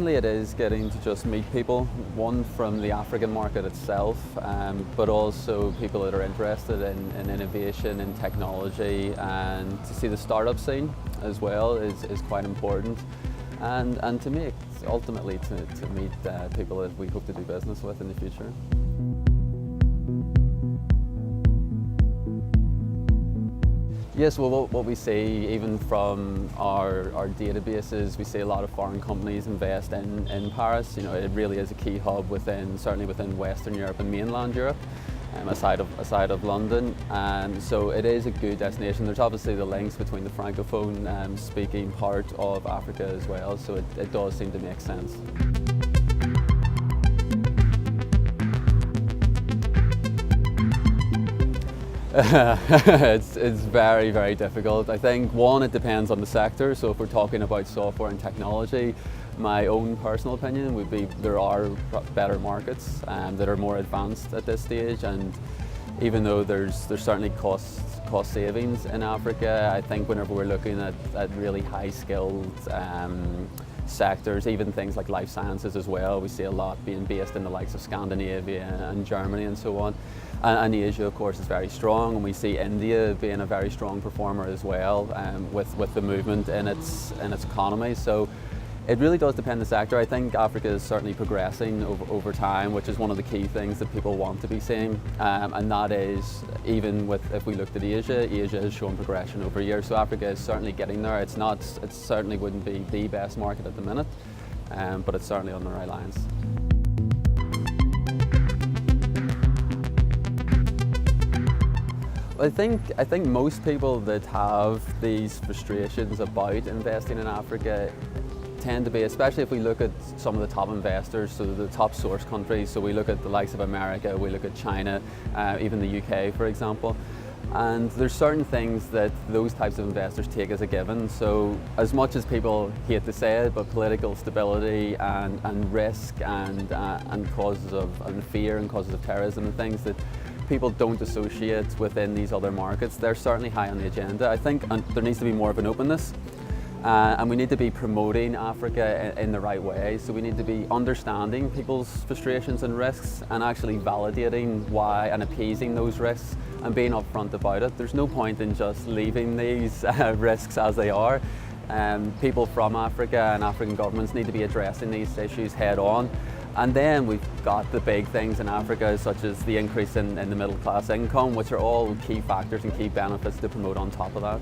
Mainly it is getting to just meet people, one from the African market itself, but also people that are interested in innovation, in technology, and to see the startup scene as well is quite important. And to me, it's ultimately to meet people that we hope to do business with in the future. Yes, well, what we see even from our databases, we see a lot of foreign companies invest in Paris. You know, it really is a key hub certainly within Western Europe and mainland Europe, aside of London. So it is a good destination. There's obviously the links between the Francophone speaking part of Africa as well, so it does seem to make sense. It's very, very difficult. I think, one, it depends on the sector. So if we're talking about software and technology, my own personal opinion would be there are better markets that are more advanced at this stage, and even though there's certainly cost savings in Africa, I think whenever we're looking at really high skilled sectors, even things like life sciences as well, we see a lot being based in the likes of Scandinavia and Germany and so on. And Asia, of course, is very strong, and we see India being a very strong performer as well, with the movement in its economy. So it really does depend on the sector. I think Africa is certainly progressing over time, which is one of the key things that people want to be seeing. And that is, even if we looked at Asia has shown progression over years. So Africa is certainly getting there. It certainly wouldn't be the best market at the minute, but it's certainly on the right lines. I think most people that have these frustrations about investing in Africa tend to be, especially if we look at some of the top investors, so the top source countries, so we look at the likes of America, we look at China, even the UK, for example. And there's certain things that those types of investors take as a given. So as much as people hate to say it, but political stability and risk and causes of fear and causes of terrorism and things that people don't associate within these other markets, they're certainly high on the agenda. I think there needs to be more of an openness, and we need to be promoting Africa in the right way. So we need to be understanding people's frustrations and risks and actually validating why and appeasing those risks and being upfront about it. There's no point in just leaving these risks as they are. People from Africa and African governments need to be addressing these issues head on. And then we've got the big things in Africa, such as the increase in the middle class income, which are all key factors and key benefits to promote on top of that.